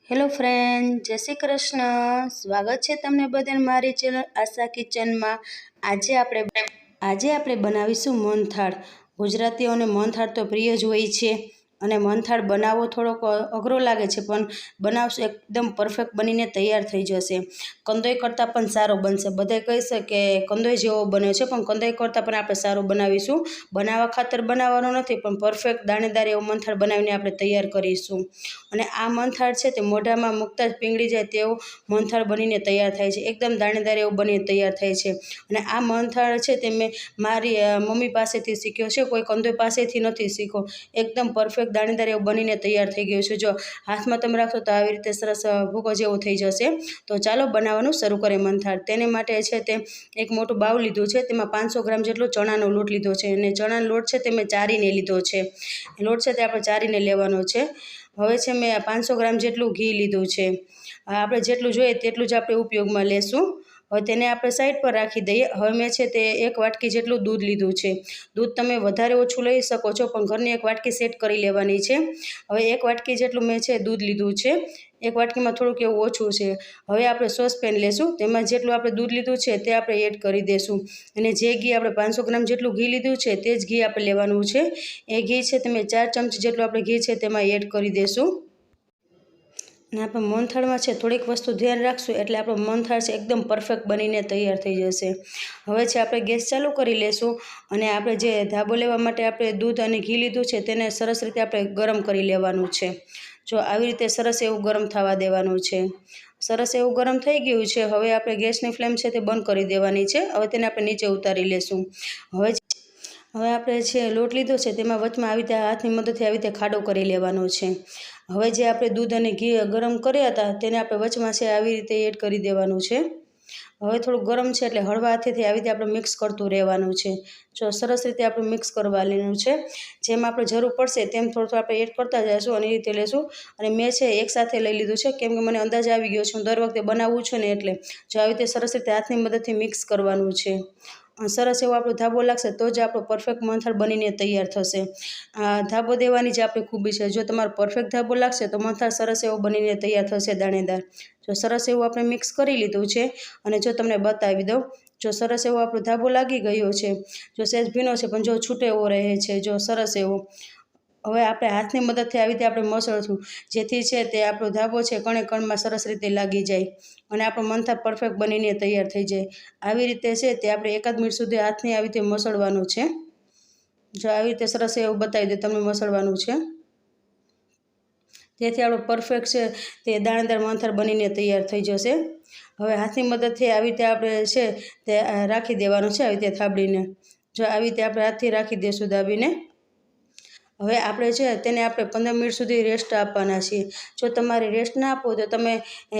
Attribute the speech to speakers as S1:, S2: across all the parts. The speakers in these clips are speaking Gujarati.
S1: હેલો ફ્રેન્ડ, જય શ્રી કૃષ્ણ। સ્વાગત છે તમને બધાને મારી ચેનલ આશા કિચનમાં। આજે આપણે બનાવીશું મોહનથાળ। ગુજરાતીઓને મોહનથાળ તો પ્રિય જ હોય છે અને મોહનથાળ બનાવવો થોડોક અઘરો લાગે છે, પણ બનાવશું એકદમ પરફેક્ટ બનીને તૈયાર થઈ જશે। કંદોઈ કરતાં પણ સારો બનશે। બધા કહેશે કે કંદોઈ જેવો બન્યો છે, પણ કંદોઈ કરતાં પણ આપણે સારું બનાવીશું। બનાવવા ખાતર બનાવવાનો નથી, પણ પરફેક્ટ દાણેદાર એવો મોહનથાળ બનાવીને આપણે તૈયાર કરીશું। અને આ મોહનથાળ છે તે મોઢામાં મૂકતા જ પીંગળી જાય તેવો મોહનથાળ બનીને તૈયાર થાય છે। એકદમ દાણેદાર એવું બનીને તૈયાર થાય છે। અને આ મોહનથાળ છે તે મેં મારી મમ્મી પાસેથી શીખ્યો છે, કોઈ કંદોઈ પાસેથી નથી શીખ્યો। એકદમ પરફેક્ટ દાણેદાર એવું બનીને તૈયાર થઈ ગયું છે। જો હાથમાં તમે રાખશો તો આવી રીતે સરસ ભૂકો જેવો થઈ જશે। તો ચાલો બનાવવાનું શરૂ કરીએ મોહનથાળ। તેને માટે છે તે એક મોટું બાઉલ લીધું છે, તેમાં 500 ગ્રામ જેટલો ચણાનો લોટ લીધો છે અને ચણાનો લોટ છે તે મેં ચારીને લીધો છે। લોટ છે તે આપણે ચારીને લેવાનો છે। હવે છે મેં 500 ગ્રામ જેટલું ઘી લીધું છે। આપણે જેટલું જોઈએ તેટલું જ આપણે ઉપયોગમાં લેશું। હવે તેને આપણે સાઈડ પર રાખી દઈએ। હવે મેં છે તે 1 વાટકી જેટલું દૂધ લીધું છે। દૂધ તમે વધારે ઓછું લઈ શકો છો, પણ ઘરની 1 વાટકી સેટ કરી લેવાની છે। હવે 1 વાટકી જેટલું મેં છે દૂધ લીધું છે। 1 વાટકીમાં થોડુંક એવું ઓછું છે। હવે આપણે સોસપેન લેશું, તેમાં જેટલું આપણે દૂધ લીધું છે તે આપણે એડ કરી દેશું। અને જે ઘી આપણે 500 ગ્રામ જેટલું ઘી લીધું છે તે જ ઘી આપણે લેવાનું છે। એ ઘી છે તમે 4 ચમચી જેટલું આપણે ઘી છે તેમાં એડ કરી દેશું। અને આપણે મોહનથાળમાં છે થોડીક વસ્તુ ધ્યાન રાખશું એટલે આપણો મોહનથાળ છે એકદમ પરફેક્ટ બનીને તૈયાર થઈ જશે। હવે છે આપણે ગેસ ચાલુ કરી લેશું અને આપણે જે ધાબો લેવા માટે આપણે દૂધ અને ઘી લીધું છે તેને સરસ રીતે આપણે ગરમ કરી લેવાનું છે। જો આવી રીતે સરસ એવું ગરમ થવા દેવાનું છે। સરસ એવું ગરમ થઈ ગયું છે। હવે આપણે ગેસની ફ્લેમ છે તે બંધ કરી દેવાની છે। હવે તેને આપણે નીચે ઉતારી લેશું। હવે આપણે છે લોટ લીધો છે તેમાં વચમાં આવી રીતે હાથની મદદથી આવી રીતે ખાડો કરી લેવાનો છે। હવે જે આપણે દૂધ અને ઘી ગરમ કર્યા હતા તેને આપણે વચમાં છે આવી રીતે એડ કરી દેવાનું છે। હવે થોડું ગરમ છે એટલે હળવા હાથેથી આવી રીતે આપણે મિક્સ કરતું રહેવાનું છે। જો સરસ રીતે આપણે મિક્સ કરવા લેવાનું છે। જેમ આપણે જરૂર પડશે તેમ થોડું આપણે એડ કરતા જઈશું અને એ રીતે લેશું। અને મેં છે એકસાથે લઈ લીધું છે, કેમ કે મને અંદાજ આવી ગયો છે હું દર વખતે બનાવવું છે ને, એટલે જો આવી રીતે સરસ રીતે હાથની મદદથી મિક્સ કરવાનું છે। સરસ એવો આપણો ધાબો લાગશે તો જ આપણો પરફેક્ટ મોહનથાળ બનીને તૈયાર થશે। ધાબો દેવાની જ આપણી ખૂબી છે। જો તમારો પરફેક્ટ ધાબો લાગશે તો મોહનથાળ સરસ એવો બનીને તૈયાર થશે દાણેદાર। જો સરસ એવું આપણે મિક્સ કરી લીધું છે અને જો તમને બતાવી દઉં, જો સરસ એવો આપણો ધાબો લાગી ગયો છે। જો સહેજ ભીનો છે પણ જો છૂટો એવો રહે છે, જો સરસ એવો। હવે આપણે હાથની મદદથી આવી રીતે આપણે મસળશું, જેથી છે તે આપણો ધાબો છે કણે કણમાં સરસ રીતે લાગી જાય અને આપણો મોહનથાળ પરફેક્ટ બનીને તૈયાર થઈ જાય। આવી રીતે છે તે આપણે 1 મિનિટ સુધી હાથની આવી રીતે મસળવાનું છે। જો આવી રીતે સરસ એવું બતાવી દે તમને મસળવાનું છે, જેથી આપણો પરફેક્ટ છે તે દાણેદાર મોહનથાળ બનીને તૈયાર થઈ જશે। હવે હાથની મદદથી આવી રીતે આપણે છે તે રાખી દેવાનું છે, આવી રીતે થાબડીને। જો આવી રીતે આપણે હાથથી રાખી દઈશું દાબીને। હવે આપણે છે તેને આપણે 15 મિનિટ સુધી રેસ્ટ આપવાના છીએ। જો તમારે રેસ્ટ ના આપવો તો તમે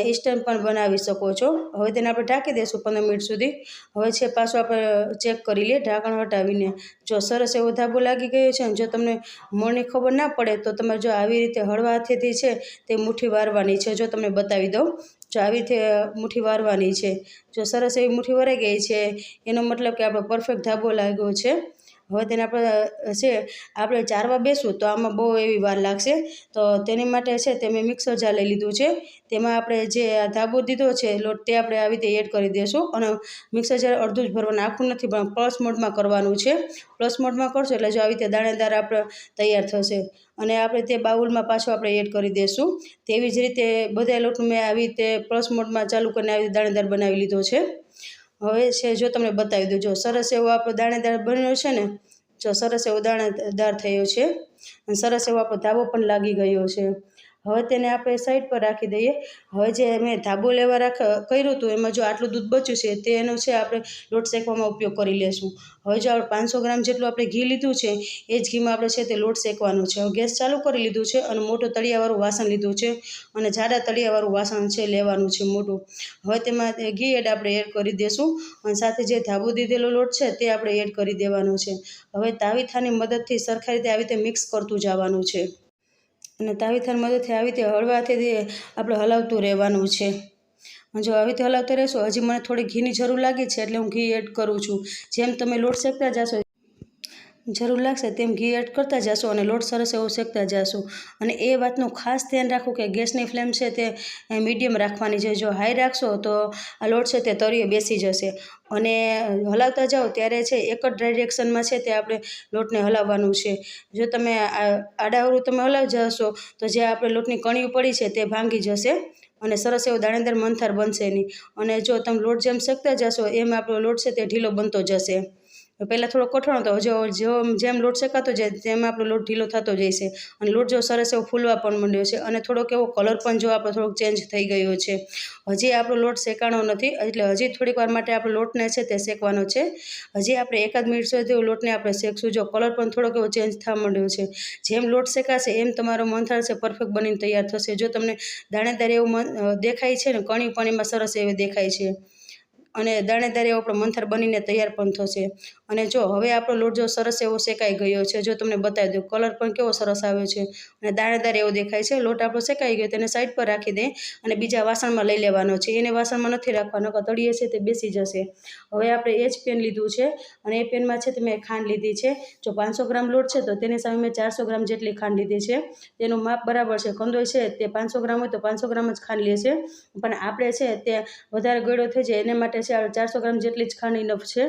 S1: ઇન્સ્ટન્ટ પણ બનાવી શકો છો। હવે તેને આપણે ઢાંકી દઈશું 15 મિનિટ સુધી। હવે છે પાછું આપણે ચેક કરી લઈએ ઢાંકણ હટાવીને। જો સરસ એવો ધાબો લાગી ગયો છે, જો તમને મોણની ખબર ના પડે તો તમે જો આવી રીતે હળવા હાથેથી છે તે મુઠ્ઠી વારવાની છે। જો તમને બતાવી દઉં, જો આવી રીતે મુઠ્ઠી વારવાની છે। જો સરસ એવી મુઠ્ઠી વરાઈ ગઈ છે એનો મતલબ કે આપણો પરફેક્ટ ધાબો લાગ્યો છે। હવે તેને આપણે ચારવા બેસું તો આમાં બહુ એવી વાર લાગશે, તો તેની માટે છે તે મેં મિક્સર જાર લઈ લીધું છે। તેમાં આપણે જે ધાબો દીધો છે લોટ તે આપણે આવી રીતે એડ કરી દઈશું અને મિક્સર જાર અડધું જ ભરવાનું, આખું નથી પણ પ્લસ મોડમાં કરવાનું છે। પ્લસ મોડમાં કરશો એટલે જો આવી રીતે દાણેદાર આપણે તૈયાર થશે અને આપણે તે બાઉલમાં પાછું આપણે એડ કરી દઈશું। તેવી જ રીતે બધા લોટનું મેં આવી રીતે પ્લસ મોડમાં ચાલુ કરીને આવી રીતે દાણેદાર બનાવી લીધો છે। હવે છે જો તમને બતાવી દઉં, જો સરસ એવો આપણો દાણેદાર બન્યો છે ને, જો સરસ એવો દાણેદાર થયો છે અને સરસ એવો આપણો ધાબો પણ લાગી ગયો છે। હવે તેને આપણે સાઈડ પર રાખી દઈએ। હવે જે મેં ધાબો લેવા કર્યું હતું એમાં જો આટલું દૂધ બચ્યું છે તેનો છે આપણે લોટ શેકવામાં ઉપયોગ કરી લેશું। હવે જો આપણે 500 ગ્રામ જેટલું આપણે ઘી લીધું છે એ જ ઘીમાં આપણે છે તે લોટ શેકવાનું છે। હવે ગેસ ચાલુ કરી લીધું છે અને મોટું તળિયાવાળું વાસણ લીધું છે અને જાડા તળિયાવાળું વાસણ છે લેવાનું છે મોટું। હવે તેમાં ઘી આપણે એડ કરી દઈશું અને સાથે જે ધાબો દીધેલો લોટ છે તે આપણે એડ કરી દેવાનો છે। હવે તાવીથાની મદદથી સરખા રીતે આવી રીતે મિક્સ કરતું જવાનું છે અને તાવીથાની મદદથી આવી રીતે હળવા હાથેથી આપણે હલાવતું રહેવાનું છે। જો આવી રીતે હલાવતા રહેશો, હજી મને થોડી ઘીની જરૂર લાગી છે એટલે હું ઘી એડ કરું છું। જેમ તમે લોટ શેકતા જશો જરૂર લાગશે તેમ ઘી એડ કરતા જશો અને લોટ સરસ એવો શેકતા જશો. અને એ વાતનું ખાસ ધ્યાન રાખવું કે ગેસની ફ્લેમ છે તે મીડિયમ રાખવાની છે. જો હાઈ રાખશો તો આ લોટ છે તે તળિયે બેસી જશે. અને હલાવતા જાઓ ત્યારે છે એક જ ડાયરેક્શનમાં છે તે આપણે લોટને હલાવવાનું છે. જો તમે આડાઅવળું તમે હલાવી જશો તો જે આપણે લોટની કણીઓ પડી છે તે ભાંગી જશે અને સરસ એવો દાણેદાર મંથાર બનશે નહીં. અને જો તમે લોટ જેમ શેકતા જશો એમ આપણો લોટ છે તે ઢીલો બનતો જશે. પહેલાં થોડો કઠણ હતો, જેમ લોટ શેકાતો જાય તેમ આપણો લોટ ઢીલો થતો જશે અને લોટ જો સરસ એવો ફૂલવા પણ માંડ્યો છે અને થોડોક એવો કલર પણ જો આપણો થોડોક ચેન્જ થઈ ગયો છે. હજી આપણો લોટ શેકાણો નથી, એટલે હજી થોડીક વાર માટે આપણે લોટને છે તે શેકવાનો છે. હજી આપણે 1 મિનિટ સુધી લોટને આપણે શેકશું. જો કલર પણ થોડોક એવો ચેન્જ થવા માંડ્યો છે. જેમ લોટ શેકાશે એમ તમારો મંથાળ છે પરફેક્ટ બનીને તૈયાર થશે. જો તમને દાણેદાર એવું દેખાય છે ને, કણી પણ એમાં સરસ એવી દેખાય છે અને દાણેદાર એવો આપણો મંથાર બનીને તૈયાર પણ થશે. અને જો હવે આપણો લોટ જો સરસ એવો શેકાઈ ગયો છે, જો તમને બતાવી દઉં કલર પણ કેવો સરસ આવ્યો છે અને દાણેદાર એવો દેખાય છે. લોટ આપણો શેકાઈ ગયો તેને સાઈડ પર રાખી દે અને બીજા વાસણમાં લઈ લેવાનો છે. એને વાસણમાં નથી રાખવાનો, તળિયે છે તે બેસી જશે. હવે આપણે એ જ પેન લીધું છે અને એ પેનમાં છે તે મેં ખાંડ લીધી છે. જો 500 ગ્રામ લોટ છે તો તેની સામે મેં 400 ગ્રામ જેટલી ખાંડ લીધી છે. તેનું માપ બરાબર છે. કંદોય છે તે 500 ગ્રામ હોય તો 500 ગ્રામ જ ખાંડ લે છે, પણ આપણે છે તે વધારે ગળ્યો થઈ જાય એને માટે છે 400 ગ્રામ જેટલી જ ખાંડ ઇનફ છે.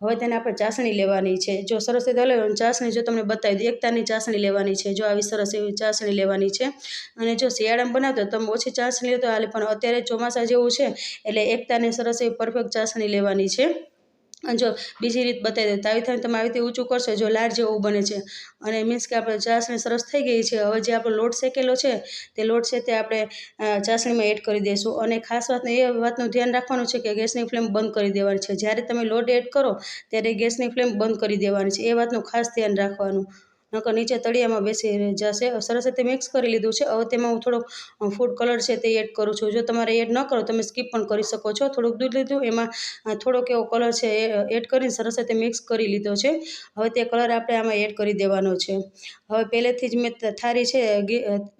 S1: હવે તેને આપણે ચાસણી લેવાની છે. જો સરસ રીતે હલાવવાની ચાસણી જો તમને બતાવી દઉં, એકતાની ચાસણી લેવાની છે. જો આવી સરસ એવી ચાસણી લેવાની છે. અને જો શિયાળામાં બનાવતો તમે ઓછી ચાસણી લો તો હાલે, પણ અત્યારે ચોમાસા જેવું છે એટલે એકતાની સરસ એવી પરફેક્ટ ચાસણી લેવાની છે. અને જો બીજી રીત બતાવી દઉં, તાવીથાને તમે આવી રીતે ઊંચું કરશો જો લાર જેવું બને છે અને મીન્સ કે આપણે ચાસણી સરસ થઈ ગઈ છે. હવે જે આપણો લોટ શેકેલો છે તે લોટ છે તે આપણે ચાસણીમાં એડ કરી દઈશું. અને ખાસ વાત એ વાતનું ધ્યાન રાખવાનું છે કે ગેસની ફ્લેમ બંધ કરી દેવાની છે. જ્યારે તમે લોટ એડ કરો ત્યારે ગેસની ફ્લેમ બંધ કરી દેવાની છે. એ વાતનું ખાસ ધ્યાન રાખવાનું, નકર નીચે તળિયામાં બેસી જશે. સરસ રીતે મિક્સ કરી લીધું છે. હવે તેમાં હું થોડોક ફૂડ કલર છે તે એડ કરું છું. જો તમારે એડ ન કરો તમે સ્કીપ પણ કરી શકો છો. થોડુંક દૂધ લીધું, એમાં થોડોક એવો કલર છે એ એડ કરીને સરસ રીતે મિક્સ કરી લીધો છે. હવે તે કલર આપણે આમાં એડ કરી દેવાનો છે. હવે પહેલેથી જ મેં થાળી છે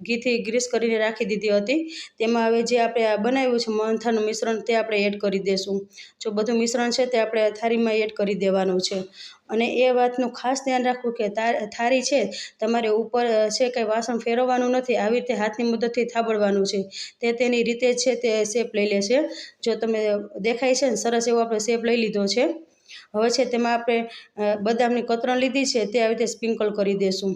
S1: ઘીથી ગ્રીસ કરીને રાખી દીધી હતી. તેમાં હવે જે આપણે બનાવ્યું છે મંથાનું મિશ્રણ તે આપણે એડ કરી દઈશું. જો બધું મિશ્રણ છે તે આપણે થાળીમાં એડ કરી દેવાનું છે. અને એ વાતનું ખાસ ધ્યાન રાખવું કે થાળી છે તમારે ઉપર છે કંઈ વાસણ ફેરવવાનું નથી, આવી રીતે હાથની મદદથી થાબડવાનું છે. તે તેની રીતે છે તે શેપ લઈ લેશે. જો તમે દેખાય છે ને સરસ એવો આપણે શેપ લઈ લીધો છે. હવે છે તેમાં આપણે બદામની કતરણ લીધી છે તે આવી રીતે સ્પ્રિંકલ કરી દઈશું.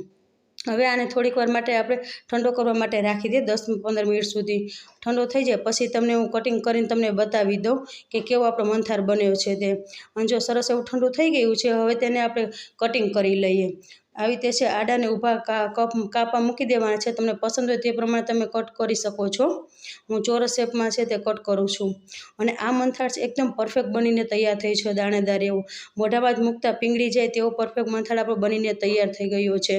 S1: હવે આને થોડીક વાર માટે આપણે ઠંડો કરવા માટે રાખી દઈએ, 10-15 મિનિટ સુધી. ઠંડો થઈ જાય પછી તમને હું કટિંગ કરીને તમને બતાવી દઉં કે કેવો આપણો મંથાર બન્યો છે તે. અને જો સરસ એવું ઠંડુ થઈ ગયું છે હવે તેને આપણે કટિંગ કરી લઈએ. આવી રીતે છે આડાને ઊભા કાપા મૂકી દેવાના છે. તમને પસંદ હોય તે પ્રમાણે તમે કટ કરી શકો છો. હું ચોરસ શેપમાં છે તે કટ કરું છું. અને આ મંથાળ છે એકદમ પરફેક્ટ બનીને તૈયાર થઈ છે, દાણેદાર એવું. મોઢામાં જ મૂકતા પીંગળી જાય તેવો પરફેક્ટ મંથાળ આપણો બનીને તૈયાર થઈ ગયો છે.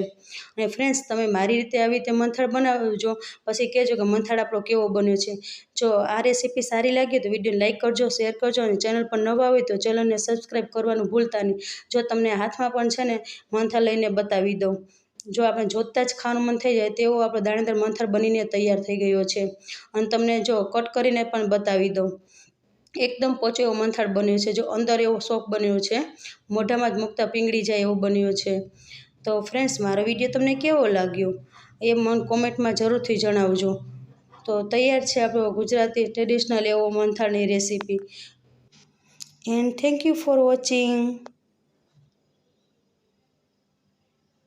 S1: અને ફ્રેન્ડ્સ, તમે મારી રીતે આવી રીતે મંથાળ બનાવજો, પછી કહેજો કે મંથાળ આપણો કેવો બન્યો છે. જો આ રેસીપી સારી લાગી તો વિડીયોને લાઇક કરજો, શેર કરજો અને ચેનલ પર નવા હોય તો ચેનલને સબસ્ક્રાઈબ કરવાનું ભૂલતા નહીં. જો તમને હાથમાં પણ છે ને મંથાળ લઈને બતાવી દઉં. જો આપણે જોતાં જ ખાવાનું મન થઈ જાય તેવો આપણો દાણેદાર મંથાળ બનીને તૈયાર થઈ ગયો છે. અને તમને જો કટ કરીને પણ બતાવી દઉં. એકદમ પોચો એવો મંથાળ બન્યો છે. જો અંદર એવો સોફ્ટ બન્યો છે, મોઢામાં જ મૂકતા પીંગળી જાય એવો બન્યો છે. તો ફ્રેન્ડ્સ, મારો વિડીયો તમને કેવો લાગ્યો એ મને કોમેન્ટમાં જરૂરથી જણાવજો. તો તૈયાર છે આપણો ગુજરાતી ટ્રેડિશનલ એવો મંથાળની recipe. And thank you for watching.